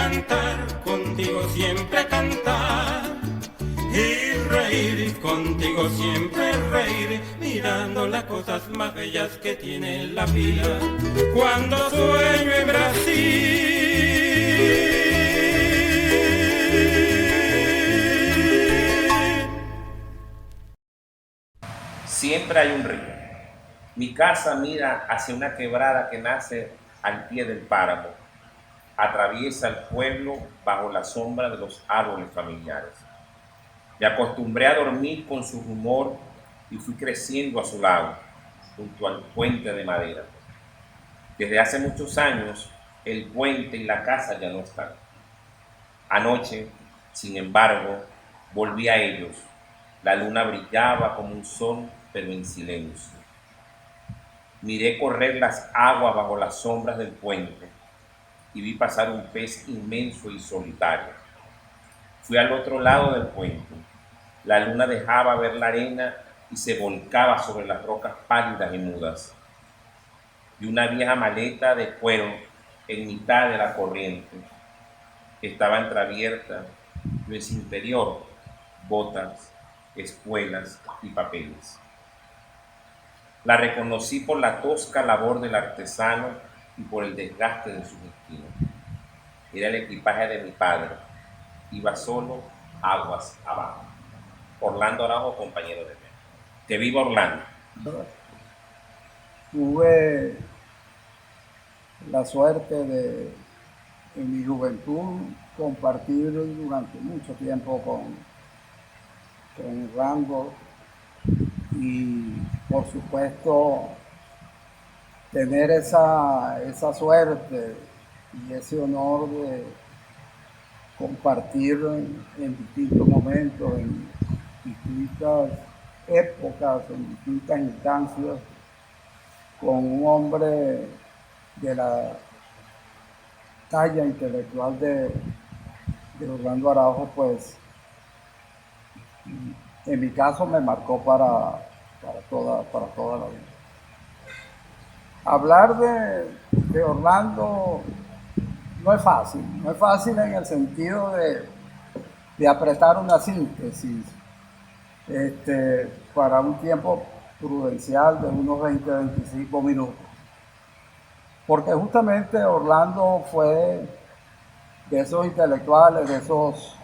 cantar, contigo siempre cantar. Y reír, contigo siempre reír, mirando las cosas más bellas que tiene la vida. Cuando sueño en Brasil, siempre hay un río. Mi casa mira hacia una quebrada que nace al pie del páramo. Atraviesa el pueblo bajo la sombra de los árboles familiares. Me acostumbré a dormir con su rumor y fui creciendo a su lado, junto al puente de madera. Desde hace muchos años, el puente y la casa ya no están. Anoche, sin embargo, volví a ellos. La luna brillaba como un sol, pero en silencio. Miré correr las aguas bajo las sombras del puente y vi pasar un pez inmenso y solitario. Fui al otro lado del puente. La luna dejaba ver la arena y se volcaba sobre las rocas pálidas y mudas. Y una vieja maleta de cuero en mitad de la corriente estaba entreabierta y en su interior botas, espuelas y papeles. La reconocí por la tosca labor del artesano y por el desgaste de sus esquinas. Era el equipaje de mi padre. Iba solo aguas abajo. Orlando Araujo, compañero de viaje. Que viva Orlando. Tuve la suerte de, en mi juventud, compartir durante mucho tiempo con Orlando y, por supuesto, tener esa suerte y ese honor de compartir en distintos momentos, en distintas épocas, en distintas instancias, con un hombre de la talla intelectual de Orlando Araujo, pues en mi caso me marcó para toda la vida. Hablar de Orlando no es fácil en el sentido de apretar una síntesis para un tiempo prudencial de unos 20-25 minutos. Porque justamente Orlando fue de esos intelectuales, de esos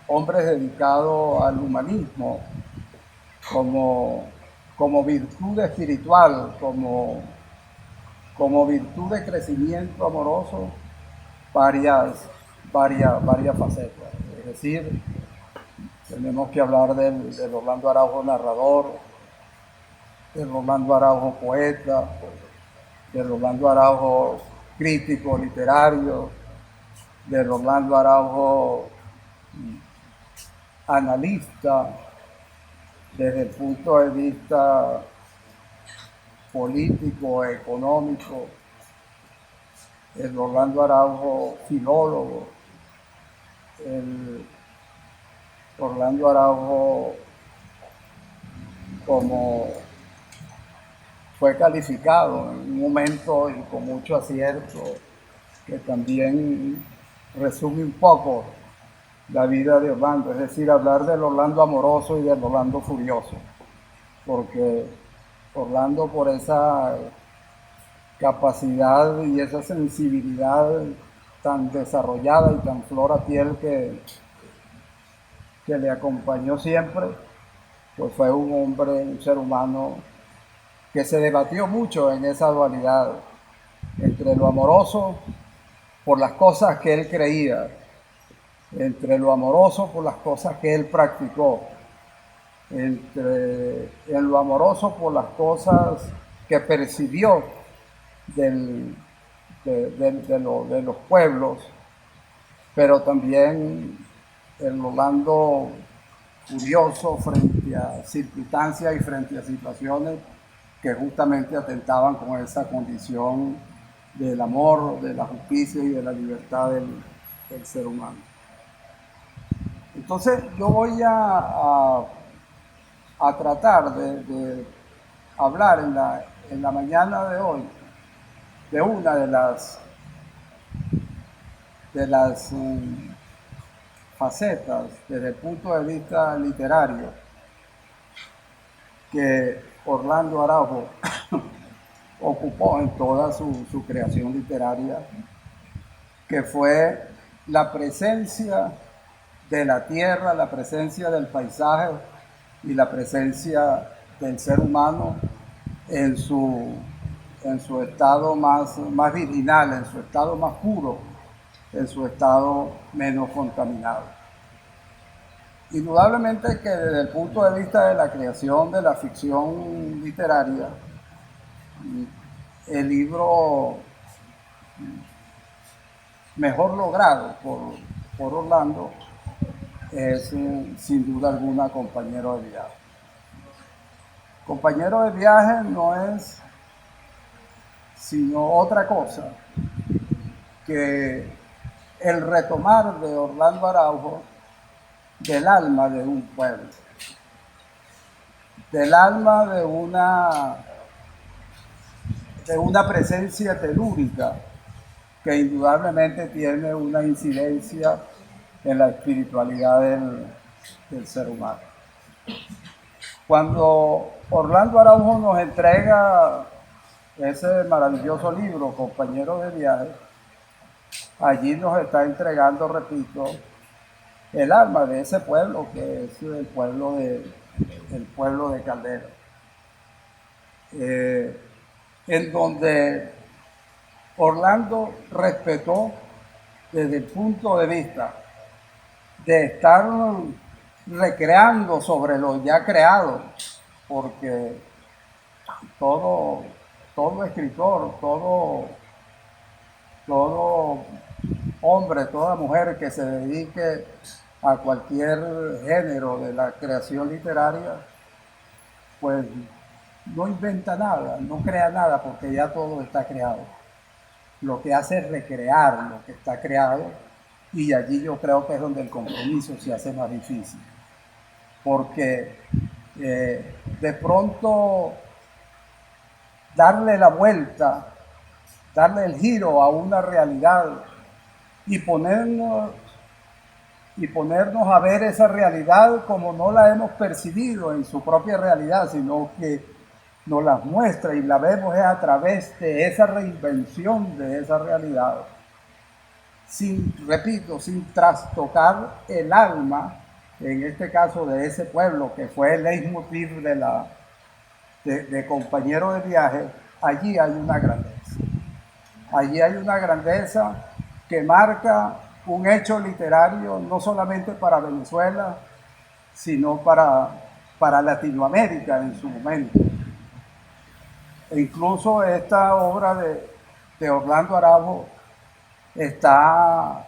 hombres dedicados al humanismo como virtud espiritual, como virtud de crecimiento amoroso, varias facetas. Es decir, tenemos que hablar del Orlando Araujo narrador, del Orlando Araujo poeta, del Orlando Araujo crítico literario, del Orlando Araujo analista desde el punto de vista político, económico, el Orlando Araujo filólogo, el Orlando Araujo como fue calificado en un momento y con mucho acierto, que también resume un poco la vida de Orlando, es decir, hablar del Orlando amoroso y del Orlando furioso, porque Orlando, por esa capacidad y esa sensibilidad tan desarrollada y tan flor a piel que le acompañó siempre, pues fue un hombre, un ser humano que se debatió mucho en esa dualidad entre lo amoroso por las cosas que él creía, entre lo amoroso por las cosas que él practicó, en lo amoroso por las cosas que percibió de los pueblos, pero también el Orlando furioso frente a circunstancias y frente a situaciones que justamente atentaban con esa condición del amor, de la justicia y de la libertad del ser humano. Entonces yo voy a tratar de hablar en la mañana de hoy de una de las de las facetas desde el punto de vista literario que Orlando Araujo ocupó en toda su creación literaria, que fue la presencia de la tierra, la presencia del paisaje y la presencia del ser humano en su estado más virginal, en su estado más puro, en su estado menos contaminado. Indudablemente que desde el punto de vista de la creación de la ficción literaria, el libro mejor logrado por Orlando es sin duda alguna Compañero de Viaje. Compañero de Viaje no es sino otra cosa que el retomar de Orlando Araujo del alma de un pueblo, del alma de una presencia telúrica que indudablemente tiene una incidencia en la espiritualidad del ser humano. Cuando Orlando Araujo nos entrega ese maravilloso libro, Compañero de Viaje, allí nos está entregando, repito, el alma de ese pueblo, que es el pueblo de Caldera, en donde Orlando respetó desde el punto de vista de estar recreando sobre lo ya creado, porque todo escritor, todo hombre, toda mujer que se dedique a cualquier género de la creación literaria, pues no inventa nada, no crea nada, porque ya todo está creado. Lo que hace es recrear lo que está creado, y allí yo creo que es donde el compromiso se hace más difícil, porque de pronto darle la vuelta, darle el giro a una realidad y ponernos a ver esa realidad como no la hemos percibido en su propia realidad, sino que nos las muestra y la vemos a través de esa reinvención de esa realidad, sin trastocar el alma, en este caso de ese pueblo, que fue el leitmotiv de Compañero de Viaje. Allí hay una grandeza. Allí hay una grandeza que marca un hecho literario no solamente para Venezuela, sino para Latinoamérica en su momento. E incluso esta obra de Orlando Araujo está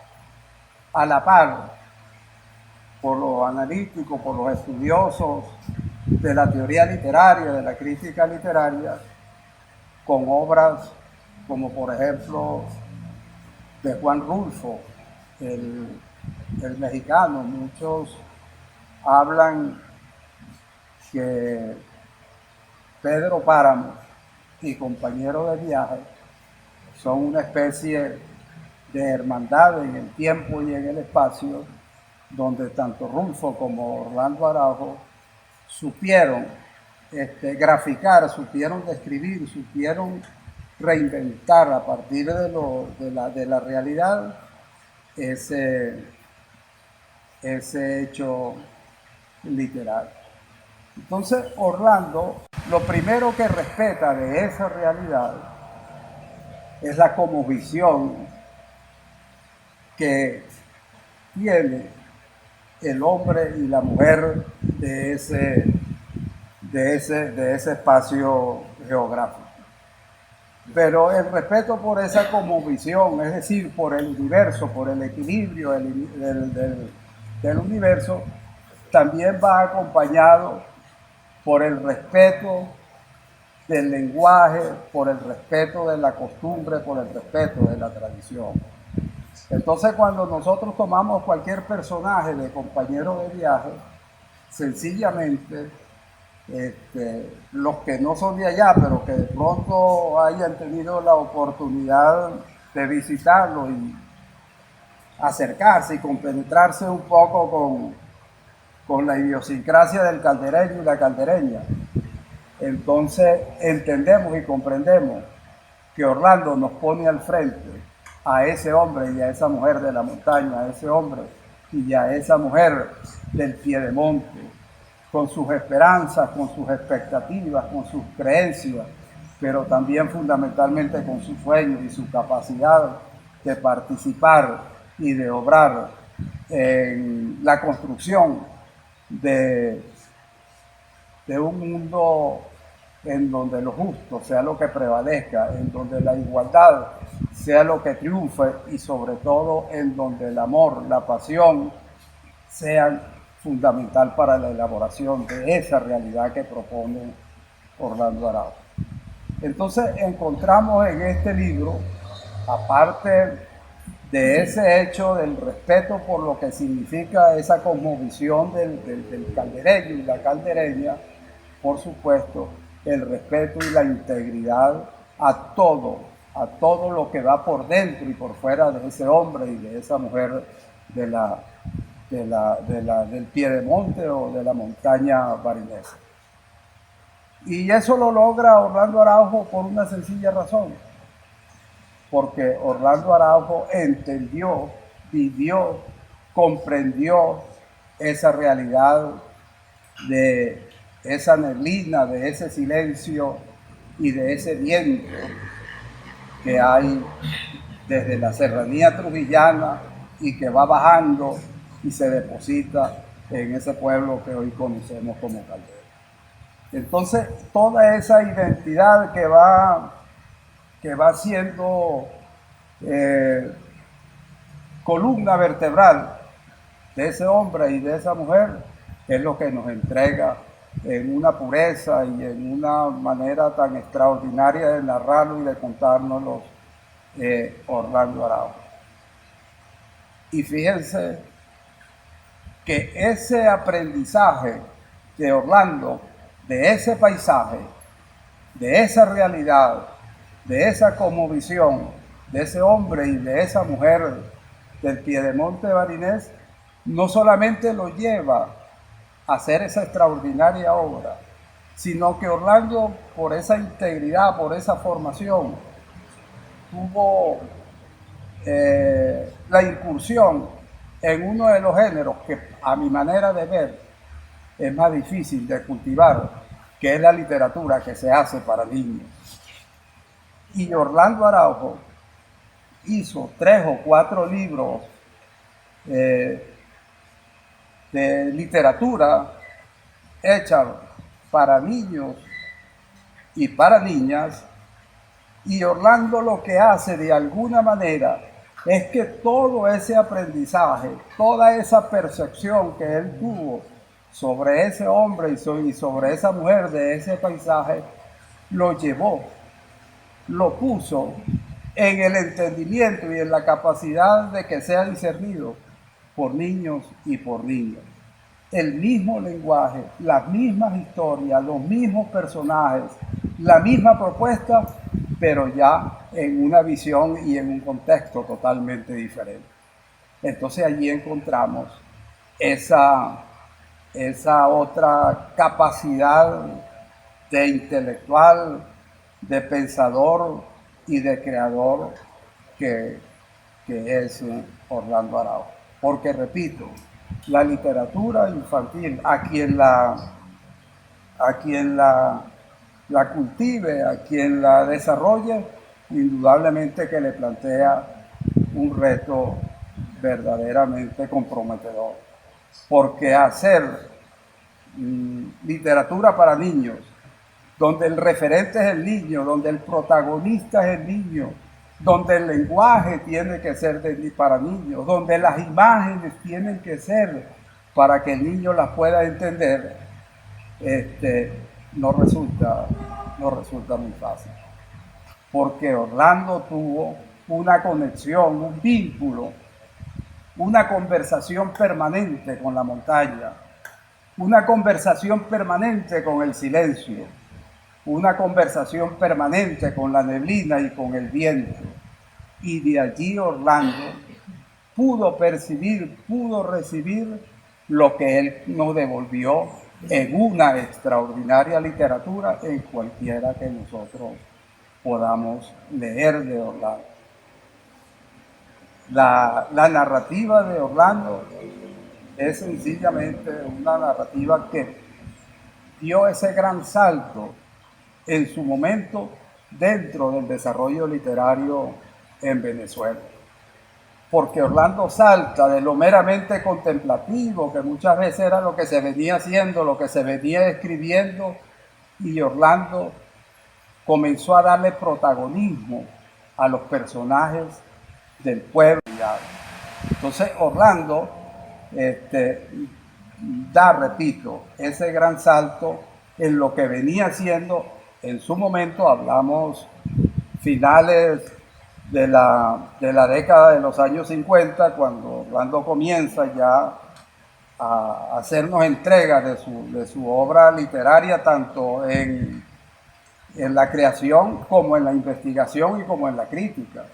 a la par por los analíticos, por los estudiosos de la teoría literaria, de la crítica literaria, con obras como por ejemplo de Juan Rulfo, el mexicano. Muchos hablan que Pedro Páramo y Compañero de Viaje son una especie de hermandad en el tiempo y en el espacio, donde tanto Rulfo como Orlando Araujo supieron graficar, supieron describir, supieron reinventar a partir de la realidad ese hecho literario. Entonces Orlando lo primero que respeta de esa realidad es la cosmovisión que tiene el hombre y la mujer de ese espacio geográfico. Pero el respeto por esa cosmovisión, es decir, por el universo, por el equilibrio del universo, también va acompañado por el respeto del lenguaje, por el respeto de la costumbre, por el respeto de la tradición. Entonces, cuando nosotros tomamos cualquier personaje de Compañero de Viaje, sencillamente los que no son de allá, pero que de pronto hayan tenido la oportunidad de visitarlo acercarse y compenetrarse un poco con la idiosincrasia del caldereño y la caldereña, entonces entendemos y comprendemos que Orlando nos pone al frente a ese hombre y a esa mujer de la montaña, a ese hombre y a esa mujer del piedemonte, con sus esperanzas, con sus expectativas, con sus creencias, pero también fundamentalmente con sus sueños y su capacidad de participar y de obrar en la construcción de un mundo en donde lo justo sea lo que prevalezca, en donde la igualdad sea lo que triunfe y sobre todo en donde el amor, la pasión sean fundamental para la elaboración de esa realidad que propone Orlando Araujo. Entonces encontramos en este libro, aparte de ese hecho del respeto por lo que significa esa cosmovisión del caldereño y la caldereña, por supuesto, el respeto y la integridad a todo lo que va por dentro y por fuera de ese hombre y de esa mujer del piedemonte o de la montaña barinesa. Y eso lo logra Orlando Araujo por una sencilla razón, porque Orlando Araujo entendió, vivió, comprendió esa realidad de esa neblina, de ese silencio y de ese viento que hay desde la serranía trujillana y que va bajando y se deposita en ese pueblo que hoy conocemos como Caldera. Entonces, toda esa identidad que va siendo columna vertebral de ese hombre y de esa mujer es lo que nos entrega en una pureza y en una manera tan extraordinaria de narrarlo y de contárnoslo Orlando Araujo. Y fíjense que ese aprendizaje de Orlando, de ese paisaje, de esa realidad, de esa cosmovisión, de ese hombre y de esa mujer del piedemonte barinés, no solamente lo lleva a hacer esa extraordinaria obra, sino que Orlando, por esa integridad, por esa formación, tuvo la incursión en uno de los géneros que a mi manera de ver es más difícil de cultivar, que es la literatura que se hace para niños. Y Orlando Araujo hizo 3 o 4 libros de literatura hecha para niños y para niñas, y Orlando lo que hace de alguna manera es que todo ese aprendizaje, toda esa percepción que él tuvo sobre ese hombre y sobre esa mujer de ese paisaje, lo llevó, lo puso en el entendimiento y en la capacidad de que sea discernido por niños y por niñas. El mismo lenguaje, las mismas historias, los mismos personajes, la misma propuesta, pero ya en una visión y en un contexto totalmente diferente. Entonces allí encontramos esa otra capacidad de intelectual, de pensador y de creador que es Orlando Araujo. Porque, repito, la literatura infantil, a quien la cultive, a quien la desarrolle, indudablemente que le plantea un reto verdaderamente comprometedor. Porque hacer literatura para niños, donde el referente es el niño, donde el protagonista es el niño, donde el lenguaje tiene que ser para niños, donde las imágenes tienen que ser para que el niño las pueda entender, no resulta muy fácil. Porque Orlando tuvo una conexión, un vínculo, una conversación permanente con la montaña, una conversación permanente con el silencio, una conversación permanente con la neblina y con el viento. Y de allí Orlando pudo percibir, pudo recibir lo que él nos devolvió en una extraordinaria literatura en cualquiera que nosotros podamos leer de Orlando. La narrativa de Orlando es sencillamente una narrativa que dio ese gran salto en su momento dentro del desarrollo literario en Venezuela. Porque Orlando salta de lo meramente contemplativo, que muchas veces era lo que se venía haciendo, lo que se venía escribiendo, y Orlando comenzó a darle protagonismo a los personajes del pueblo. Entonces Orlando da, repito, ese gran salto en lo que venía haciendo en su momento. Hablamos finales de la década de los años 50, cuando Orlando comienza ya a hacernos entrega de su obra literaria, tanto en la creación como en la investigación y como en la crítica.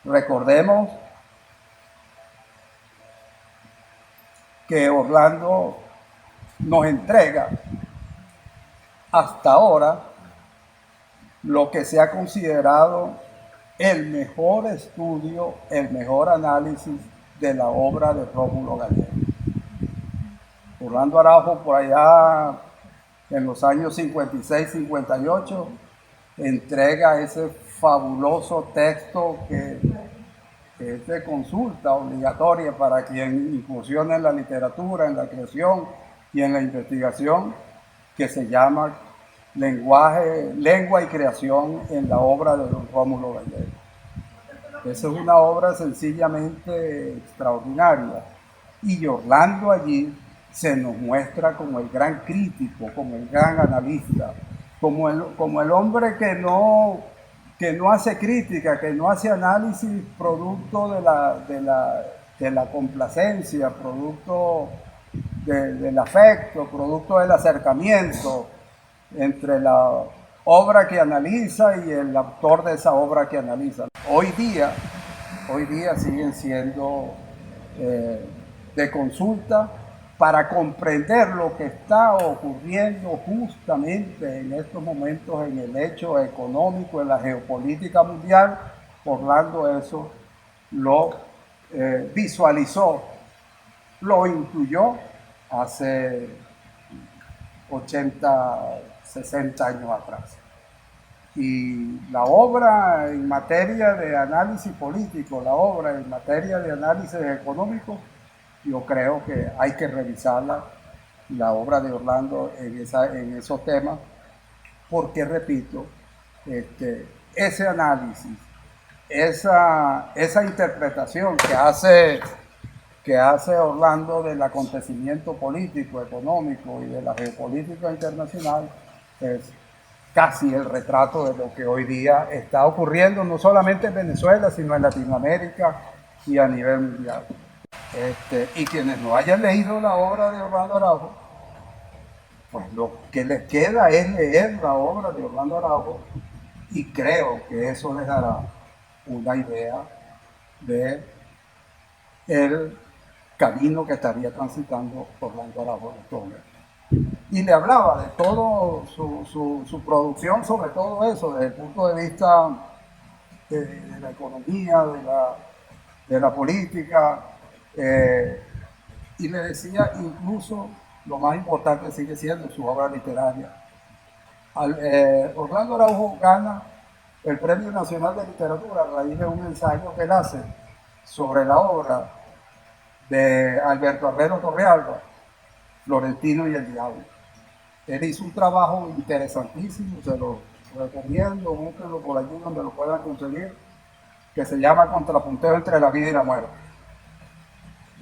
Recordemos que Orlando nos entrega hasta ahora lo que se ha considerado el mejor estudio, el mejor análisis de la obra de Rómulo Gallego. Orlando Araujo, por allá en los años 56-58, entrega ese fabuloso texto que es de consulta obligatoria para quien incursiona en la literatura, en la creación y en la investigación, que se llama Lengua y creación en la obra de don Rómulo Gallego. Esa es una obra sencillamente extraordinaria, y Orlando allí se nos muestra como el gran crítico, como el gran analista, como el hombre que no hace crítica, que no hace análisis producto de la complacencia, producto del afecto, producto del acercamiento entre la obra que analiza y el autor de esa obra que analiza. Hoy día siguen siendo de consulta para comprender lo que está ocurriendo justamente en estos momentos en el hecho económico, en la geopolítica mundial. Orlando eso lo visualizó, lo intuyó hace 80, 60 años atrás. Y la obra en materia de análisis político, la obra en materia de análisis económico, yo creo que hay que revisarla, la obra de Orlando en esos temas, porque, repito, ese análisis, esa interpretación que hace Orlando del acontecimiento político, económico y de la geopolítica internacional es casi el retrato de lo que hoy día está ocurriendo, no solamente en Venezuela, sino en Latinoamérica y a nivel mundial. Y quienes no hayan leído la obra de Orlando Araujo, pues lo que les queda es leer la obra de Orlando Araujo, y creo que eso les dará una idea de el camino que estaría transitando Orlando Araujo en estos momentos. Y le hablaba de todo su producción, sobre todo eso, desde el punto de vista de la economía, de la política, y le decía, incluso lo más importante sigue siendo su obra literaria. Orlando Araujo gana el Premio Nacional de Literatura a raíz de un ensayo que él hace sobre la obra de Alberto Herrero Torrealba, Florentino y el Diablo. Él hizo un trabajo interesantísimo, se lo recomiendo, búsquenlo por allí donde lo puedan conseguir, que se llama Contrapunteo entre la vida y la muerte.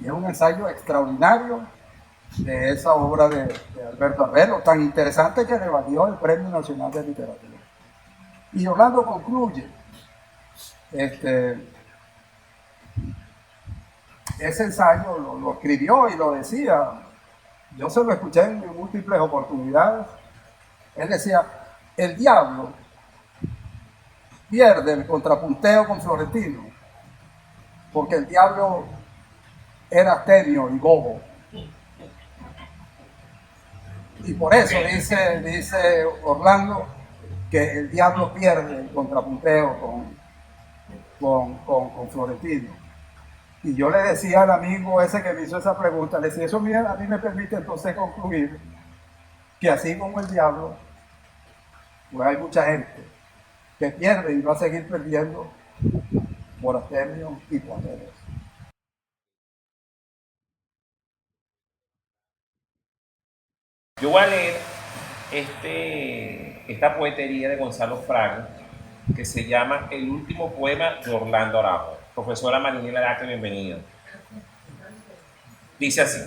Y es un ensayo extraordinario de esa obra de Alberto Herrero, tan interesante que le valió el Premio Nacional de Literatura. Y Orlando concluye ese ensayo, lo escribió y lo decía. Yo se lo escuché en múltiples oportunidades. Él decía, el diablo pierde el contrapunteo con Florentino, porque el diablo era tenio y bobo. Y por eso dice Orlando que el diablo pierde el contrapunteo con Florentino. Y yo le decía al amigo ese que me hizo esa pregunta, le decía, eso a mí me permite entonces concluir que así como el diablo, pues hay mucha gente que pierde y va a seguir perdiendo por Artemio y Planeros. Yo voy a leer esta poetería de Gonzalo Fraga que se llama El último poema de Orlando Araujo. Profesora Marinela Araque, bienvenida. Dice así: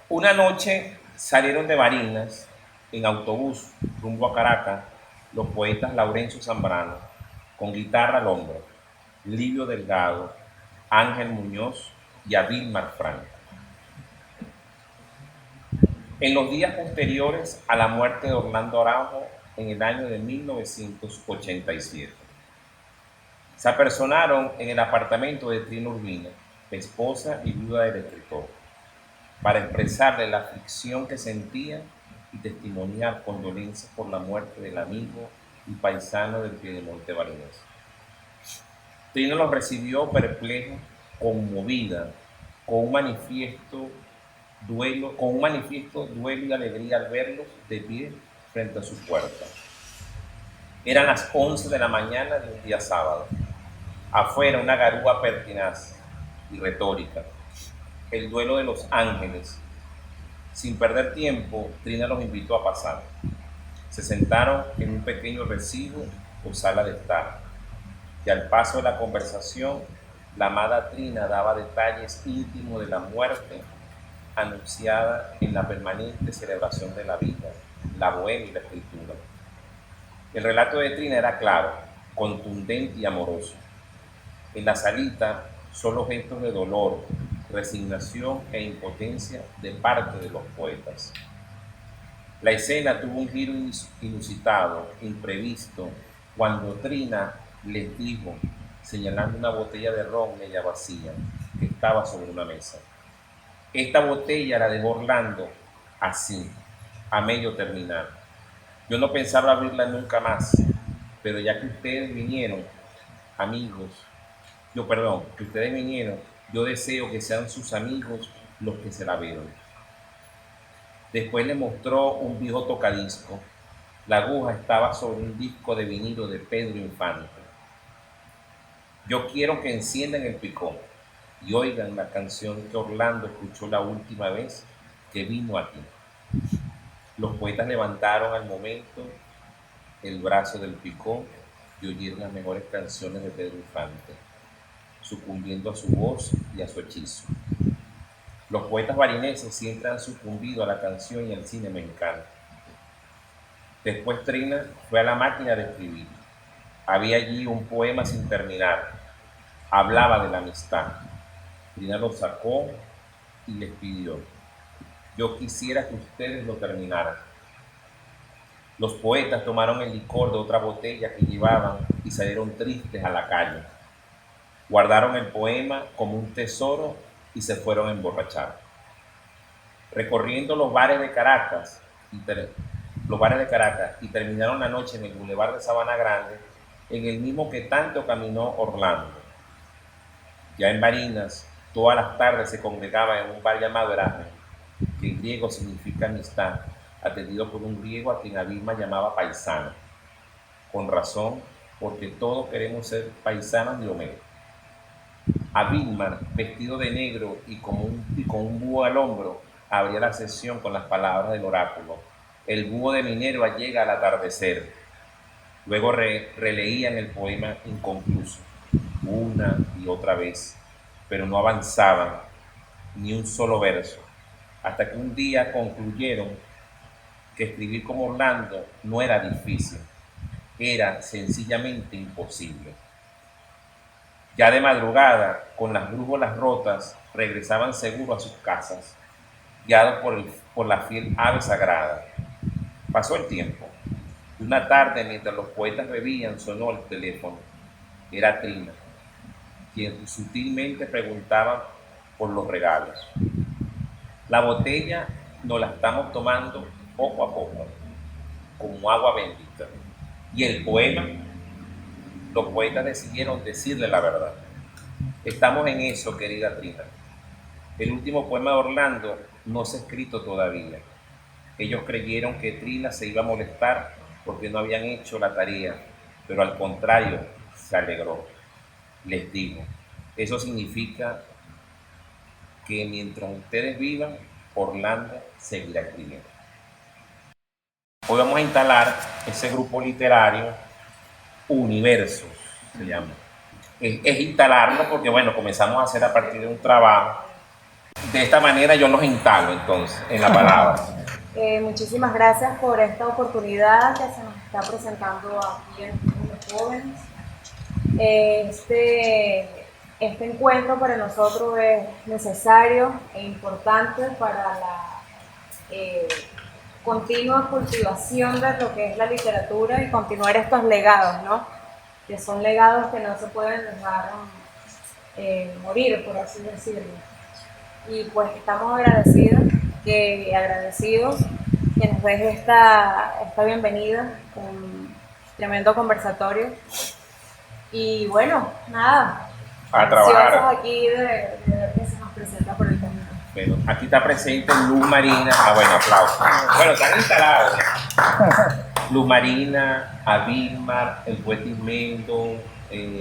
una noche salieron de Barinas en autobús rumbo a Caracas los poetas Laurencio Zambrano, con guitarra al hombro, Livio Delgado, Ángel Muñoz y Adilmar Franco. En los días posteriores a la muerte de Orlando Araujo en el año de 1987, se apersonaron en el apartamento de Trina Urbina, esposa y viuda del escritor, para expresarle la aflicción que sentía y testimoniar condolencias por la muerte del amigo y paisano del Piedemonte barinés. Trina los recibió perpleja, conmovida, con un manifiesto duelo y alegría al verlos de pie frente a su puerta. Eran las 11 de la mañana de un día sábado. Afuera una garúa pertinaz y retórica, el duelo de los ángeles. Sin perder tiempo, Trina los invitó a pasar. Se sentaron en un pequeño recibo o sala de estar, y al paso de la conversación, la amada Trina daba detalles íntimos de la muerte anunciada en la permanente celebración de la vida, la bohemia y la escritura. El relato de Trina era claro, contundente y amoroso. En la salita, solo gestos de dolor, resignación e impotencia de parte de los poetas. La escena tuvo un giro inusitado, imprevisto, cuando Trina les dijo, señalando una botella de ron media vacía que estaba sobre una mesa: esta botella la dejó Orlando así, a medio terminar. Yo no pensaba abrirla nunca más, pero ya que ustedes vinieron, amigos, yo deseo que sean sus amigos los que se la beban. Después le mostró un viejo tocadisco. La aguja estaba sobre un disco de vinilo de Pedro Infante. Yo quiero que enciendan el picón y oigan la canción que Orlando escuchó la última vez que vino aquí. Los poetas levantaron al momento el brazo del picón y oyeron las mejores canciones de Pedro Infante, sucumbiendo a su voz y a su hechizo. Los poetas barineses siempre han sucumbido a la canción y al cine mexicano. Después Trina fue a la máquina de escribir. Había allí un poema sin terminar. Hablaba de la amistad. Trina lo sacó y les pidió: yo quisiera que ustedes lo terminaran. Los poetas tomaron el licor de otra botella que llevaban y salieron tristes a la calle. Guardaron el poema como un tesoro y se fueron a emborrachar. Recorriendo los bares de Caracas y terminaron la noche en el Boulevard de Sabana Grande, en el mismo que tanto caminó Orlando. Ya en Barinas, todas las tardes se congregaba en un bar llamado Erasmus, que en griego significa amistad, atendido por un griego a quien Adilmar llamaba paisano. Con razón, porque todos queremos ser paisanos de Homero. Adilmar, vestido de negro y con un búho al hombro, abría la sesión con las palabras del oráculo: el búho de Minerva llega al atardecer. Luego releían el poema inconcluso, una y otra vez, pero no avanzaban ni un solo verso, hasta que un día concluyeron que escribir como Orlando no era difícil, era sencillamente imposible. Ya de madrugada, con las brújulas rotas, regresaban seguros a sus casas, guiados por la fiel ave sagrada. Pasó el tiempo. Y una tarde, mientras los poetas bebían, sonó el teléfono. Era Trina, quien sutilmente preguntaba por los regalos. La botella nos la estamos tomando poco a poco, como agua bendita. Y el poema, los poetas decidieron decirle la verdad. Estamos en eso, querida Trina. El último poema de Orlando no se ha escrito todavía. Ellos creyeron que Trina se iba a molestar porque no habían hecho la tarea, pero al contrario, se alegró. Les digo, eso significa que mientras ustedes vivan, Orlando seguirá escribiendo. Hoy vamos a instalar ese grupo literario Universos, se llama. Es instalarlo porque, bueno, comenzamos a hacer a partir de un trabajo. De esta manera yo los instalo, entonces, en la palabra. Muchísimas gracias por esta oportunidad que se nos está presentando aquí en los jóvenes. Este encuentro para nosotros es necesario e importante para la continua cultivación de lo que es la literatura y continuar estos legados, ¿no? Que son legados que no se pueden dejar morir, por así decirlo. Y pues estamos agradecidos que nos des esta bienvenida, un tremendo conversatorio. Y bueno, nada, A trabajar. aquí de ver qué se nos presenta por el camino. Bueno, aquí está presente Luz Marina. Bueno, aplausos. Bueno, están instalados. Luz Marina, Abilmar, el poeta Ismendo.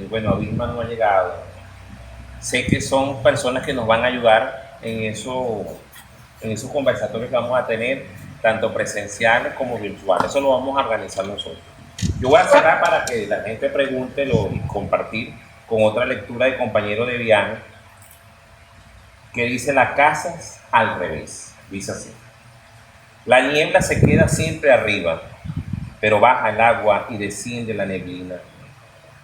Bueno, Abilmar no ha llegado. Sé que son personas que nos van a ayudar en esos conversatorios que vamos a tener, tanto presenciales como virtuales. Eso lo vamos a organizar nosotros. Yo voy a cerrar para que la gente pregunte y compartir con otra lectura de compañero de viaje que dice: las casas al revés. Dice así: la niebla se queda siempre arriba, pero baja el agua y desciende la neblina,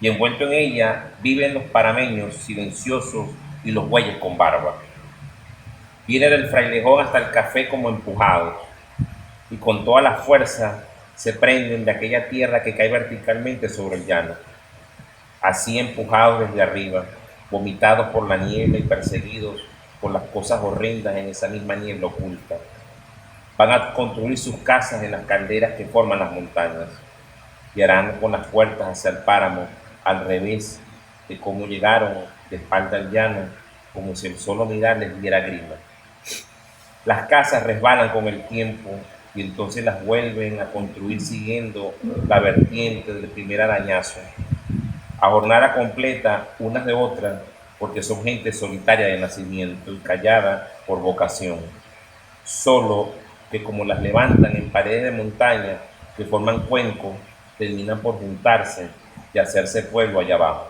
y envuelto en ella viven los parameños silenciosos y los bueyes con barba. Viene del frailejón hasta el café como empujados, y con toda la fuerza se prenden de aquella tierra que cae verticalmente sobre el llano. Así empujados desde arriba, vomitados por la niebla y perseguidos por las cosas horrendas en esa misma niebla oculta, van a construir sus casas en las calderas que forman las montañas y harán con las puertas hacia el páramo al revés de cómo llegaron de espalda al llano, como si el solo mirar les diera grima. Las casas resbalan con el tiempo y entonces las vuelven a construir siguiendo la vertiente del primer arañazo, a jornada completa unas de otras, porque son gente solitaria de nacimiento y callada por vocación, solo que como las levantan en paredes de montaña que forman cuencos, terminan por juntarse y hacerse pueblo allá abajo.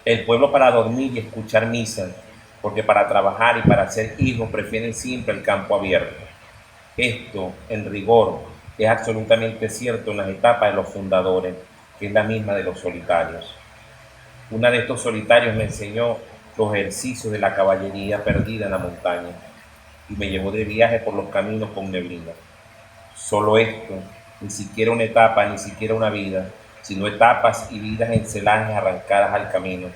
El pueblo para dormir y escuchar misa, porque para trabajar y para ser hijos prefieren siempre el campo abierto. Esto, en rigor, es absolutamente cierto en las etapas de los fundadores, que es la misma de los solitarios. Una de estos solitarios me enseñó los ejercicios de la caballería perdida en la montaña y me llevó de viaje por los caminos con neblina. Solo esto, ni siquiera una etapa, ni siquiera una vida, sino etapas y vidas en celajes arrancadas al camino,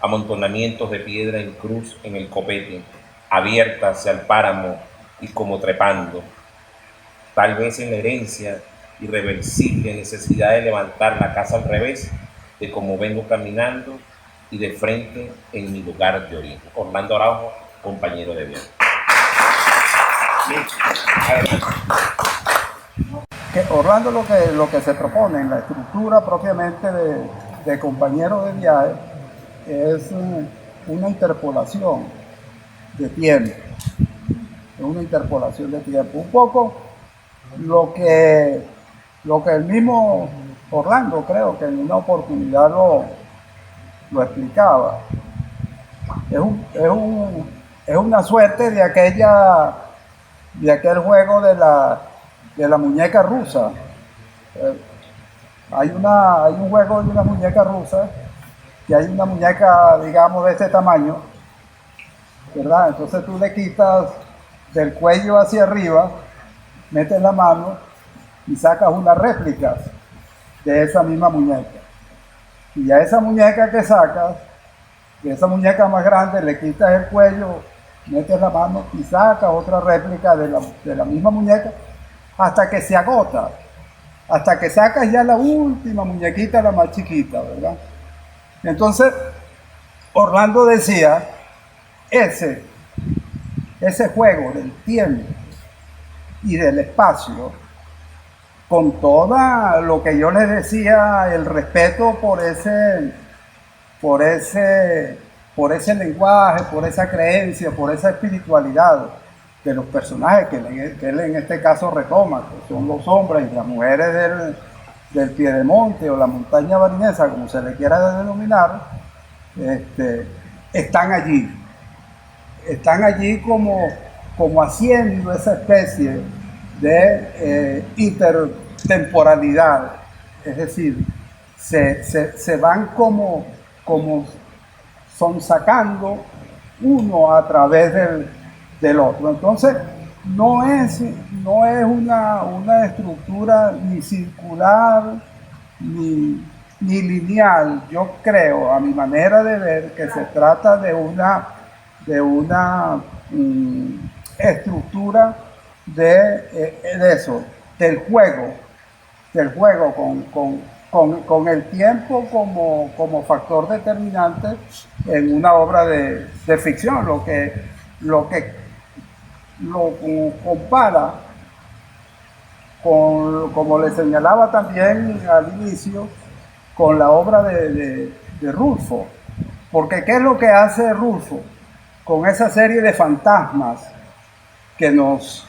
amontonamientos de piedra en cruz en el copete, abiertas hacia el páramo y como trepando, tal vez en la herencia irreversible necesidad de levantar la casa al revés de como vengo caminando y de frente en mi lugar de origen. Orlando Araujo, compañero de viaje. Orlando lo que se propone en la estructura propiamente de compañero de viaje es una interpolación de tiempo. Un poco lo que el mismo Orlando, creo que en una oportunidad lo explicaba. Es una suerte de aquel juego de la muñeca rusa. Hay un juego de una muñeca rusa, que hay una muñeca, digamos, de este tamaño, ¿verdad? Entonces tú le quitas del cuello hacia arriba, metes la mano y sacas una réplica de esa misma muñeca. Y a esa muñeca que sacas Y esa muñeca más grande le quitas el cuello, metes la mano y saca otra réplica de la misma muñeca hasta que se agota, hasta que sacas ya la última muñequita, la más chiquita, ¿verdad? Entonces, Orlando decía, ese juego del tiempo y del espacio, con todo lo que yo les decía, el respeto por ese lenguaje, por esa creencia, por esa espiritualidad de los personajes que él en este caso retoma, que son los hombres y las mujeres del Piedemonte o la montaña barinesa, como se le quiera denominar, están allí como haciendo esa especie de intertemporalidad, es decir, se van como son sacando uno a través del otro. Entonces, no es una estructura ni circular ni lineal. Yo creo, a mi manera de ver, que se trata de una estructura de eso, del juego con el tiempo como factor determinante en una obra de ficción, lo que lo compara como le señalaba también al inicio, con la obra de Rulfo. Porque ¿qué es lo que hace Rulfo con esa serie de fantasmas que nos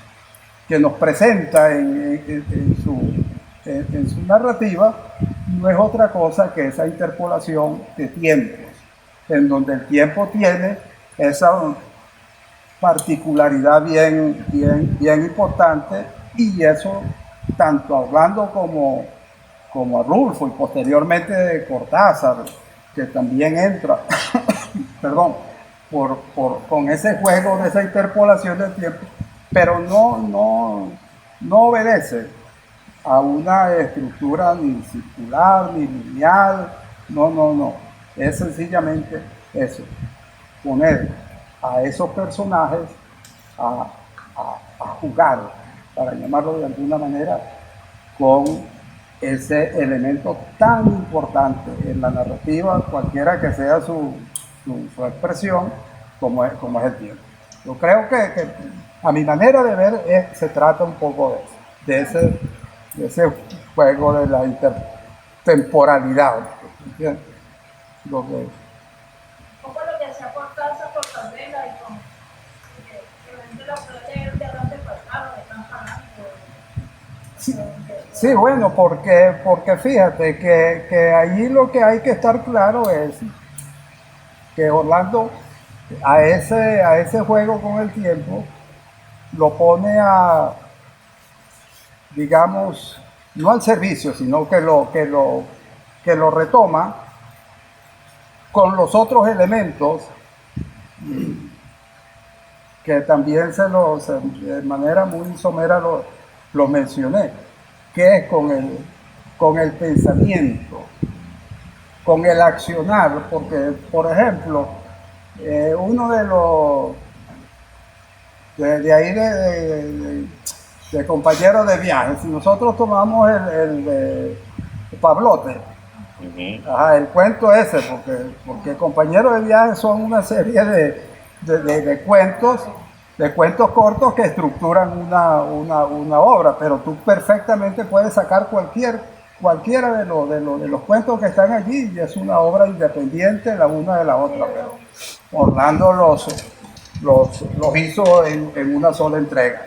presenta en su narrativa? No es otra cosa que esa interpolación de tiempos, en donde el tiempo tiene esa particularidad bien importante, y eso tanto a Orlando como a Rulfo, y posteriormente de Cortázar, que también entra perdón, con ese juego de esa interpolación del tiempo, pero no obedece a una estructura ni circular ni lineal, no, es sencillamente eso, poner a esos personajes a jugar, para llamarlo de alguna manera, con ese elemento tan importante en la narrativa, cualquiera que sea su expresión, como es el tiempo. Yo creo que a mi manera de ver se trata un poco de ese juego de la intertemporalidad. ¿Entiendes? Un poco lo que hacía Cortázar por Candela y con que la flores de dónde pasaron, están hablando. Sí, bueno, porque fíjate que allí lo que hay que estar claro es que Orlando a ese juego con el tiempo lo pone digamos, no al servicio, sino que lo retoma con los otros elementos que también de manera muy somera lo mencioné, que es con el pensamiento, con el accionar, porque, por ejemplo, uno de los de ahí de compañeros de viaje, si nosotros tomamos el de Pablote, el cuento ese, porque compañeros de viaje son una serie de cuentos cortos que estructuran una obra, pero tú perfectamente puedes sacar cualquiera de los cuentos que están allí, y es una obra independiente la una de la otra, pero Orlando los hizo en una sola entrega.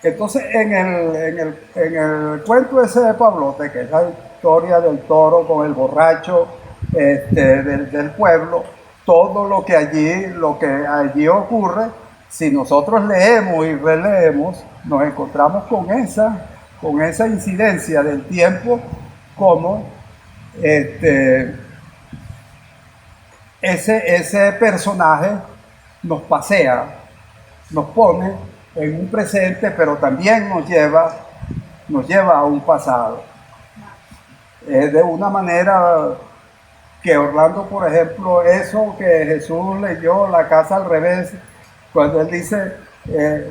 Entonces, en el cuento ese de Pablote, que es la historia del toro con el borracho del pueblo, todo lo que allí ocurre, si nosotros leemos y releemos, nos encontramos con esa incidencia del tiempo, como ese personaje nos pasea, nos pone en un presente, pero también nos lleva a un pasado. De una manera que Orlando, por ejemplo, eso que Jesús leyó, la casa al revés, cuando él dice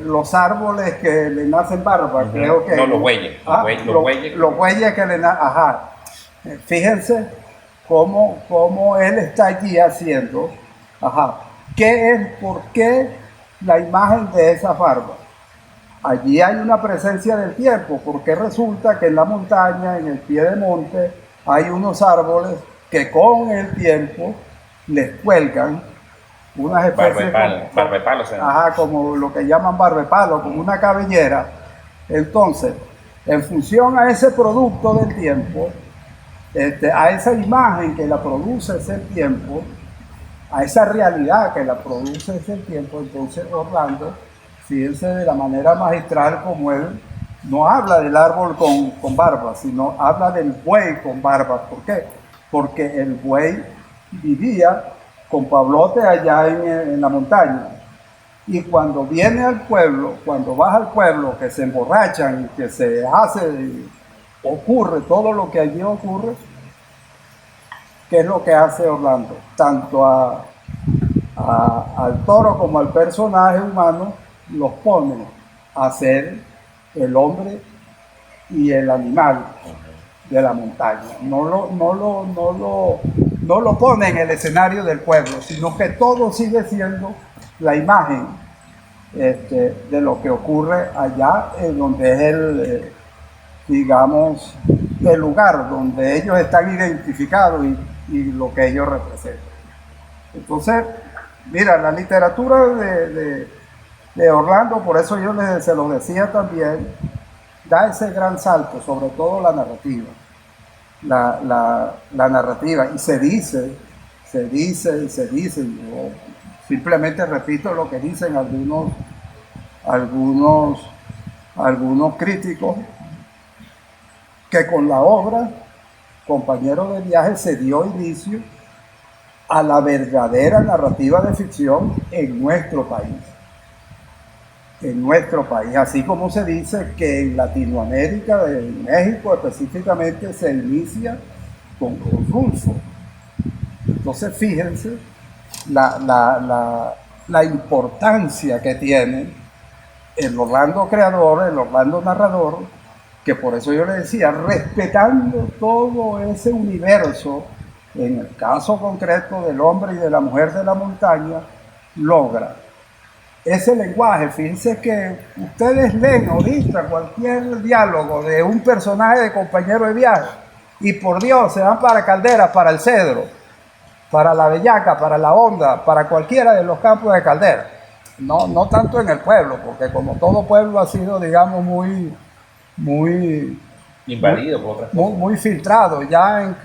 los árboles que le nacen barba, creo que... No, los bueyes. Los bueyes que le nacen, ajá. Fíjense cómo él está allí haciendo, ajá. ¿Por qué la imagen de esa barba? Allí hay una presencia del tiempo, porque resulta que en la montaña, en el pie de monte, hay unos árboles que con el tiempo les cuelgan unas especies barbepalos, ajá, como lo que llaman barbepalo, como una cabellera. Entonces, en función a ese producto del tiempo, a esa imagen que la produce ese tiempo, a esa realidad que la produce ese tiempo, entonces Orlando, fíjense de la manera magistral como él no habla del árbol con barba, sino habla del buey con barba. ¿Por qué? Porque el buey vivía con Pablote allá en la montaña. Y cuando viene al pueblo, cuando baja al pueblo, que se emborrachan y que se ocurre todo lo que allí ocurre, ¿qué es lo que hace Orlando? Tanto al toro como al personaje humano los pone a ser el hombre y el animal de la montaña. No lo pone en el escenario del pueblo, sino que todo sigue siendo la imagen de lo que ocurre allá, donde es digamos, el lugar donde ellos están identificados y lo que ellos representan. Entonces, mira, la literatura de Orlando, por eso yo se lo decía también, da ese gran salto, sobre todo la narrativa. La narrativa, y se dice, yo simplemente repito lo que dicen algunos críticos, que con la obra Compañero de Viaje se dio inicio a la verdadera narrativa de ficción en nuestro país. En nuestro país, así como se dice que en Latinoamérica, en México específicamente, se inicia con Rulfo. Entonces fíjense la importancia que tiene el Orlando creador, el Orlando narrador, que por eso yo le decía, respetando todo ese universo, en el caso concreto del hombre y de la mujer de la montaña, logra ese lenguaje. Fíjense que ustedes leen ahorita cualquier diálogo de un personaje de Compañero de Viaje y por Dios se van para Caldera, para el Cedro, para la Bellaca, para la Honda, para cualquiera de los campos de Caldera. No tanto en el pueblo, porque como todo pueblo ha sido, digamos, muy invadido por otras cosas. Muy filtrado. Ya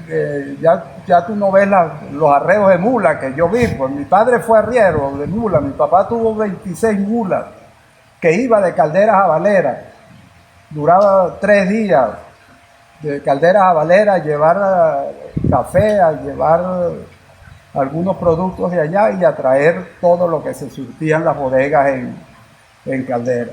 tú no ves los arreos de mula que yo vi. Pues mi padre fue arriero de mula, mi papá tuvo 26 mulas que iba de Calderas a Valera. Duraba 3 días de Calderas a Valera a llevar café, a llevar algunos productos de allá y a traer todo lo que se surtía en las bodegas en Caldera.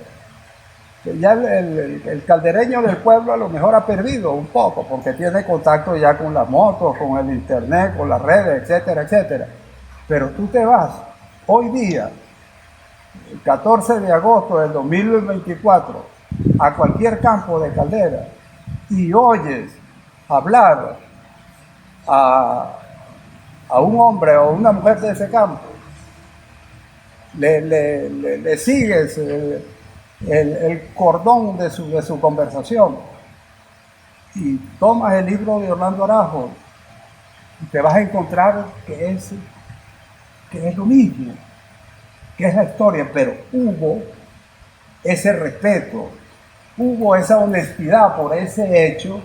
Ya el caldereño del pueblo a lo mejor ha perdido un poco porque tiene contacto ya con las motos, con el internet, con las redes, etcétera, etcétera. Pero tú te vas hoy día, el 14 de agosto del 2024, a cualquier campo de Caldera y oyes hablar a un hombre o una mujer de ese campo, le sigues el cordón de su conversación y tomas el libro de Orlando Arajo y te vas a encontrar que es lo mismo, que es la historia, pero hubo ese respeto, hubo esa honestidad por ese hecho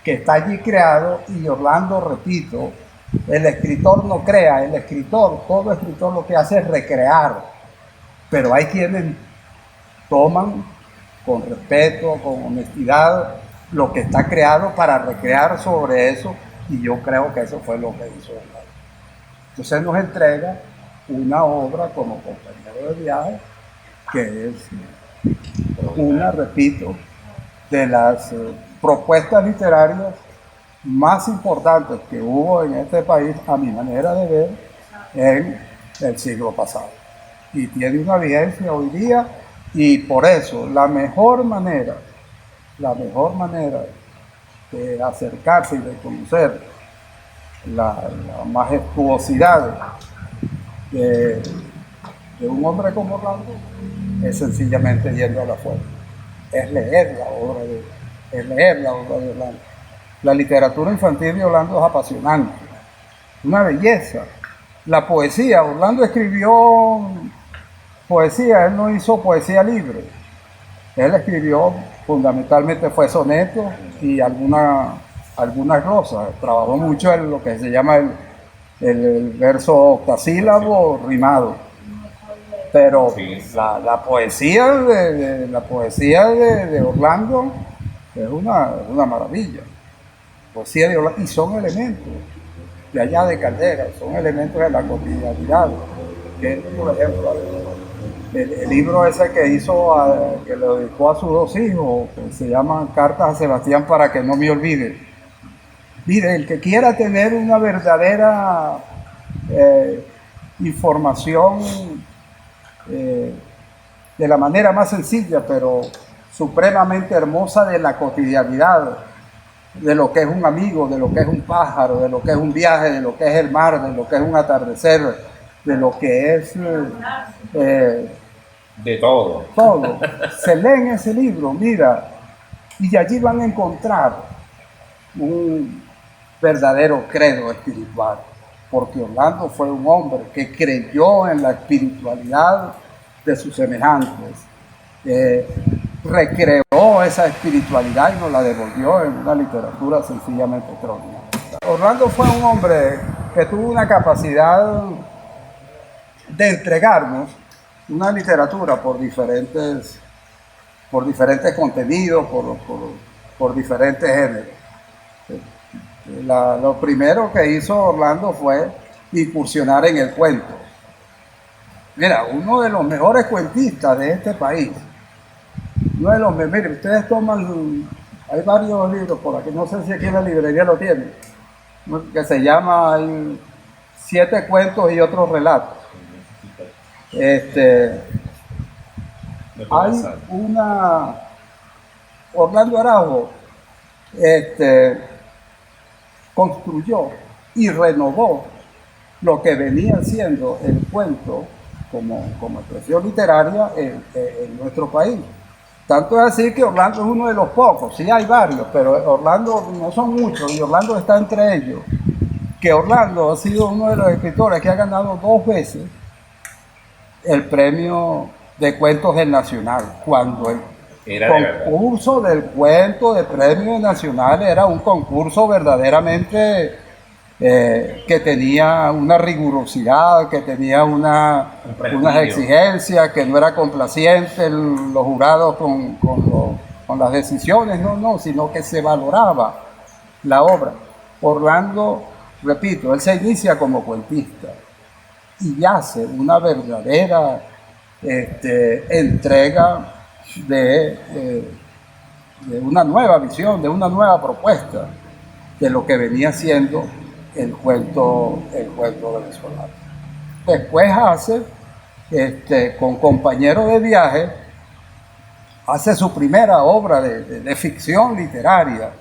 que está allí creado. Y Orlando, repito, el escritor no crea, todo escritor lo que hace es recrear, pero hay quienes toman con respeto, con honestidad, lo que está creado para recrear sobre eso, y yo creo que eso fue lo que hizo Orlando. Entonces nos entrega una obra como Compañero de Viaje, que es una, repito, de las propuestas literarias más importantes que hubo en este país, a mi manera de ver, en el siglo pasado. Y tiene una vigencia hoy día, y por eso la mejor manera de acercarse y de conocer la majestuosidad de un hombre como Orlando es sencillamente yendo a la fuente, es leer la obra de Orlando. La literatura infantil de Orlando es apasionante, una belleza. La poesía, Orlando escribió poesía, él no hizo poesía libre. Él escribió, fundamentalmente fue sonetos y algunas glosas. Trabajó mucho en lo que se llama el verso octasílabo rimado. Pero la poesía de Orlando es una maravilla. Poesía de Orlando, y son elementos de allá de Caldera, son elementos de la cotidianidad. Que, por ejemplo, el libro ese que hizo, que le dedicó a sus dos hijos, que se llama Cartas a Sebastián para que no me olvide. Mire, el que quiera tener una verdadera información de la manera más sencilla, pero supremamente hermosa, de la cotidianidad, de lo que es un amigo, de lo que es un pájaro, de lo que es un viaje, de lo que es el mar, de lo que es un atardecer, de lo que es de todo. Todo. Se leen ese libro, mira, y allí van a encontrar un verdadero credo espiritual, porque Orlando fue un hombre que creyó en la espiritualidad de sus semejantes, recreó esa espiritualidad y nos la devolvió en una literatura sencillamente extraordinaria. Orlando fue un hombre que tuvo una capacidad de entregarnos una literatura por diferentes contenidos, por diferentes géneros. Lo primero que hizo Orlando fue incursionar en el cuento. Mira, uno de los mejores cuentistas de este país, mire, ustedes toman, hay varios libros por aquí, no sé si aquí en la librería lo tienen, que se llama 7 cuentos y otros relatos. Hay Orlando Araujo construyó y renovó lo que venía siendo el cuento como expresión literaria en nuestro país. Tanto es así que Orlando es uno de los pocos, sí hay varios, pero Orlando no son muchos y Orlando está entre ellos, que Orlando ha sido uno de los escritores que ha ganado 2 veces el premio de cuentos del Nacional, cuando el concurso del cuento de premio nacional era un concurso verdaderamente que tenía una rigurosidad, que tenía unas exigencias, que no era complaciente los jurados con las decisiones, sino que se valoraba la obra. Orlando, repito, él se inicia como cuentista y hace una verdadera entrega de una nueva visión, de una nueva propuesta de lo que venía siendo el cuento venezolano. Después hace, con compañero de viaje, hace su primera obra de ficción literaria,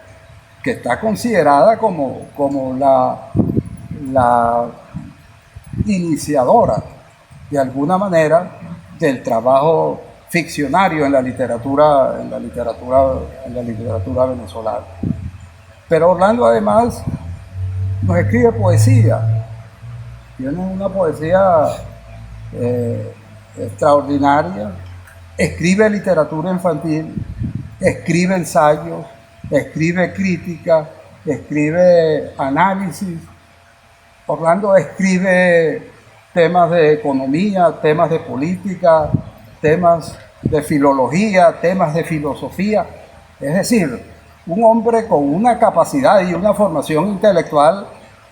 que está considerada como la iniciadora, de alguna manera, del trabajo ficcionario en la literatura venezolana. Pero Orlando además nos escribe poesía, tiene una poesía extraordinaria, escribe literatura infantil, escribe ensayos, escribe crítica, escribe análisis. Orlando escribe temas de economía, temas de política, temas de filología, temas de filosofía. Es decir, un hombre con una capacidad y una formación intelectual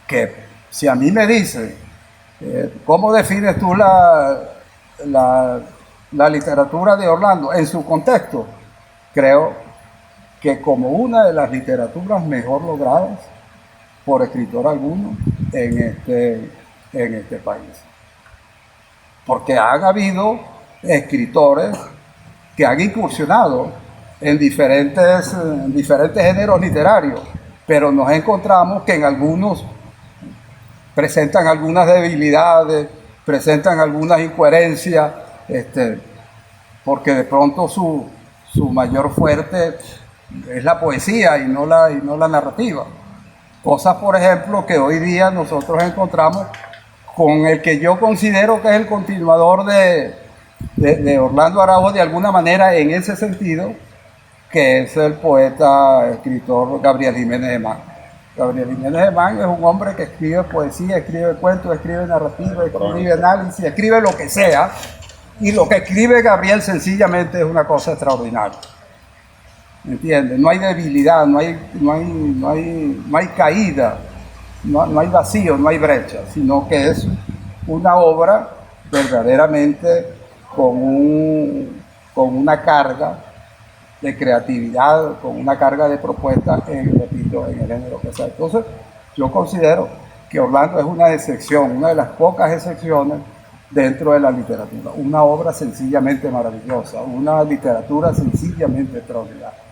que, si a mí me dicen, ¿cómo defines tú la literatura de Orlando en su contexto? Creo que como una de las literaturas mejor logradas por escritor alguno en este país. Porque han habido escritores que han incursionado en diferentes géneros literarios, pero nos encontramos que en algunos presentan algunas debilidades, presentan algunas incoherencias, porque de pronto su mayor fuerte es la poesía y no la narrativa. Cosas, por ejemplo, que hoy día nosotros encontramos con el que yo considero que es el continuador de Orlando Araujo de alguna manera en ese sentido, que es el poeta, escritor Gabriel Jiménez de Man. Gabriel Jiménez de Man es un hombre que escribe poesía, escribe cuentos, escribe narrativa, escribe análisis, escribe lo que sea, y lo que escribe Gabriel sencillamente es una cosa extraordinaria. ¿Me entiendes? No hay debilidad, no hay caída, no hay vacío, no hay brecha, sino que es una obra verdaderamente con una carga de creatividad, con una carga de propuesta, repito, en el género que sea. Entonces, yo considero que Orlando es una excepción, una de las pocas excepciones dentro de la literatura. Una obra sencillamente maravillosa, una literatura sencillamente extraordinaria.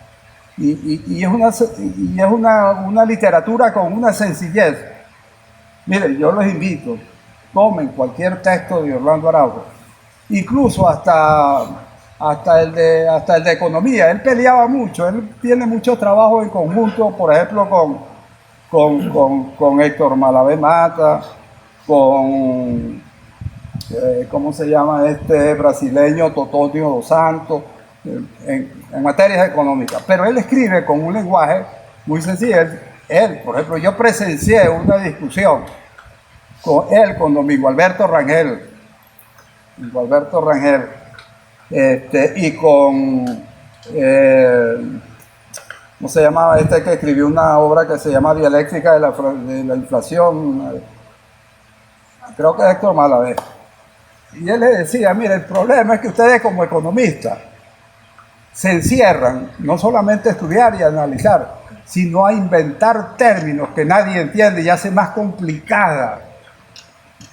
Y es una literatura con una sencillez. Miren, yo los invito, tomen cualquier texto de Orlando Araujo, incluso hasta el de economía. Él peleaba mucho, él tiene mucho trabajo en conjunto, por ejemplo, con Héctor Malavé Mata, con, ¿cómo se llama este brasileño? Totonio dos Santos, en materias económicas. Pero él escribe con un lenguaje muy sencillo. Él, por ejemplo, yo presencié una discusión con Domingo Alberto Rangel, y con, ¿cómo se llamaba este que escribió una obra que se llama Dialéctica de la Inflación? Creo que es Héctor Malavé. Y él le decía, mire, el problema es que ustedes como economistas se encierran no solamente a estudiar y a analizar, sino a inventar términos que nadie entiende y hace más complicada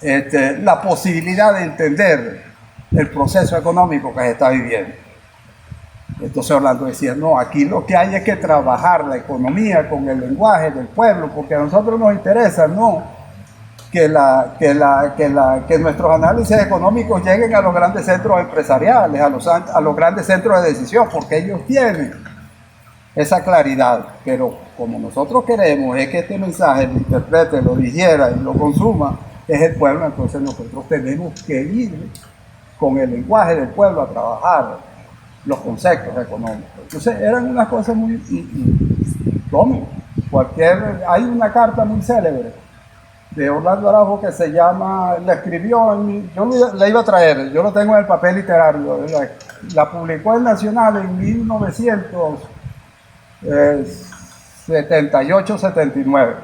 la posibilidad de entender el proceso económico que se está viviendo. Entonces Orlando decía, no, aquí lo que hay es que trabajar la economía con el lenguaje del pueblo, porque a nosotros nos interesa, no que nuestros análisis económicos lleguen a los grandes centros empresariales, a los grandes centros de decisión, porque ellos tienen esa claridad. Pero como nosotros queremos es que este mensaje lo interprete, lo digiera y lo consuma, es el pueblo. Entonces nosotros tenemos que ir con el lenguaje del pueblo a trabajar los conceptos económicos. Entonces eran unas cosas muy... hay una carta muy célebre de Orlando Araujo que se llama, la escribió, yo la iba a traer, yo lo tengo en el papel literario, la publicó en Nacional en 1978-79.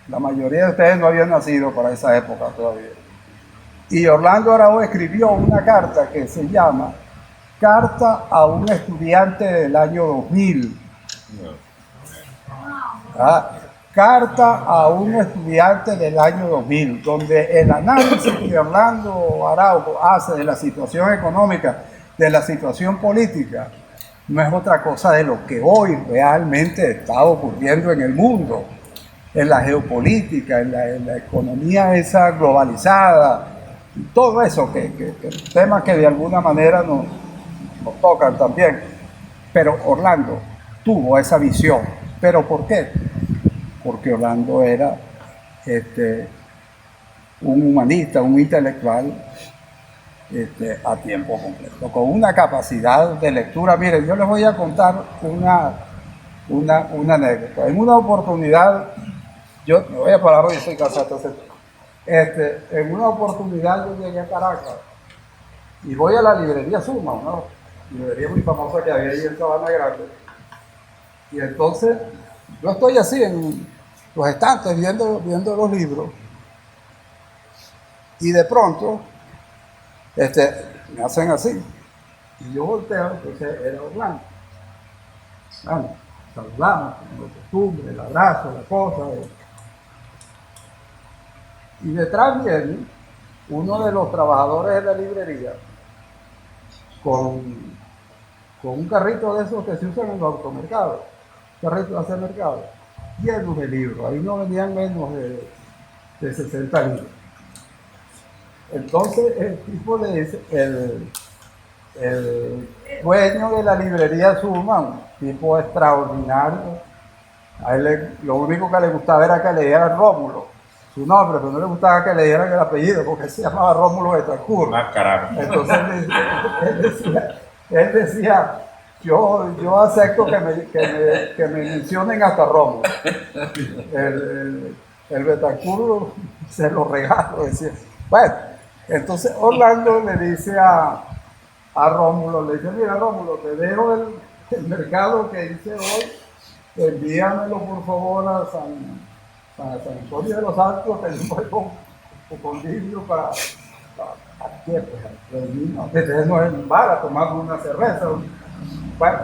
La mayoría de ustedes no habían nacido para esa época todavía. Y Orlando Araujo escribió una carta que se llama Carta a un estudiante del año 2000. Carta a un estudiante del año 2000, donde el análisis que Orlando Araujo hace de la situación económica, de la situación política, no es otra cosa de lo que hoy realmente está ocurriendo en el mundo, en la geopolítica, en la economía esa globalizada, todo eso, temas que de alguna manera nos tocan también. Pero Orlando tuvo esa visión. ¿Pero por qué? Porque Orlando era un humanista, un intelectual a tiempo completo, con una capacidad de lectura. Miren, yo les voy a contar una anécdota. En una oportunidad, yo me voy a parar hoy, estoy cansado, entonces, en una oportunidad yo llegué a Caracas y voy a la librería Suma, una librería muy famosa que había ahí en Sabana Grande, y entonces yo estoy así en los estantes viendo los libros, y de pronto me hacen así, y yo volteo. Entonces era Orlando. Bueno, saludamos, como de costumbre, el abrazo, la cosa, Y detrás viene uno de los trabajadores de la librería con un carrito de esos que se usan en los automercados, carrito de hacer mercado, llenos de libros. Ahí no venían menos de 60 libros. Entonces el tipo le dice, el dueño de la librería Suman, tipo extraordinario, a él lo único que le gustaba era que leyera Rómulo, su nombre, pero no le gustaba que leyeran el apellido, porque se llamaba Rómulo Betancourt. Ah, caramba. Entonces él decía, yo acepto que me mencionen hasta Rómulo. El Betancourt se lo regalo, decía. Bueno, entonces Orlando le dice a Rómulo, le dice, mira Rómulo, te dejo el mercado que hice hoy, envíamelo por favor a San Antonio de los Altos, que yo voy con vidrio para meternos en un bar a tomar una cerveza. Bueno,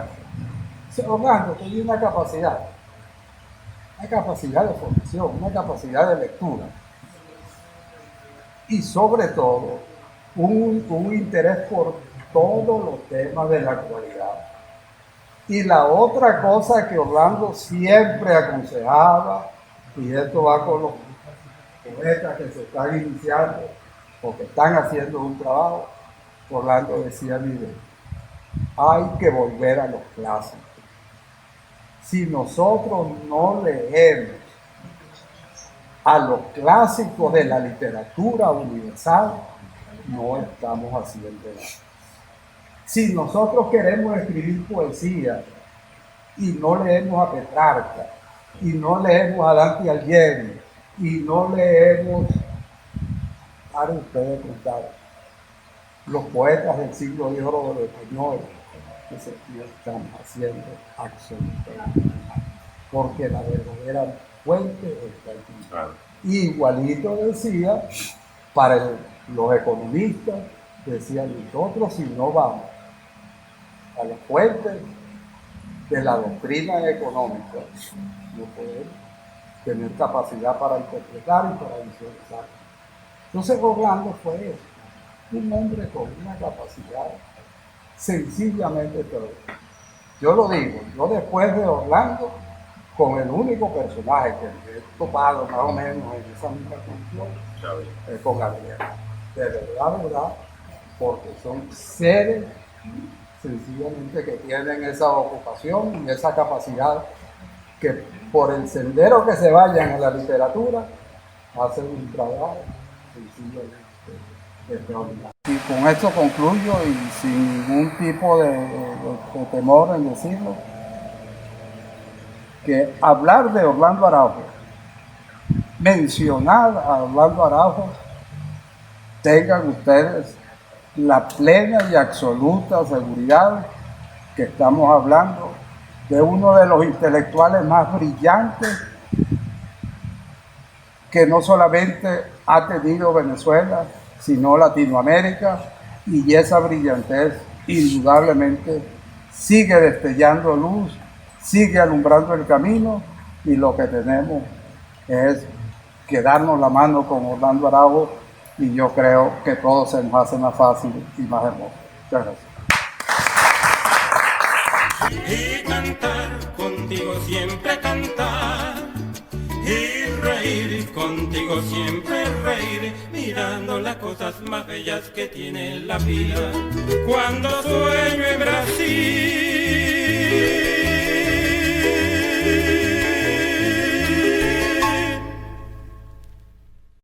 Orlando tenía una capacidad de formación, una capacidad de lectura y sobre todo un interés por todos los temas de la actualidad. Y la otra cosa que Orlando siempre aconsejaba, y esto va con los poetas que se están iniciando o que están haciendo un trabajo, Orlando decía, mire, hay que volver a los clásicos. Si nosotros no leemos a los clásicos de la literatura universal, no estamos haciendo nada. Si nosotros queremos escribir poesía y no leemos a Petrarca, y no leemos a Dante Alighieri, y no leemos, ahora ustedes contaron, los poetas del siglo de oro de español, que se están haciendo absolutamente nada, porque la verdadera fuente está aquí. Claro. Igualito decía, para los economistas, decían, nosotros si no vamos a las fuentes de la doctrina económica, no podemos tener capacidad para interpretar y para visualizar. Entonces Orlando fue eso, un hombre con una capacidad sencillamente todo. Yo lo digo, yo después de Orlando, con el único personaje que he topado más o menos en esa misma función, es con Gabriel. De verdad, porque son seres sencillamente que tienen esa ocupación y esa capacidad que por el sendero que se vayan a la literatura hacen un trabajo sencillamente extraordinario. Y con esto concluyo y sin ningún tipo de temor en decirlo, que hablar de Orlando Araujo, mencionar a Orlando Araujo, tengan ustedes la plena y absoluta seguridad que estamos hablando de uno de los intelectuales más brillantes que no solamente ha tenido Venezuela, sino Latinoamérica, y esa brillantez indudablemente sigue destellando luz, sigue alumbrando el camino, y lo que tenemos es que darnos la mano con Orlando Araujo, y yo creo que todo se nos hace más fácil y más hermoso. Muchas gracias. Y cantar, contigo siempre cantar, y reír, contigo siempre reír, mirando las cosas más bellas que tiene la vida. Cuando sueño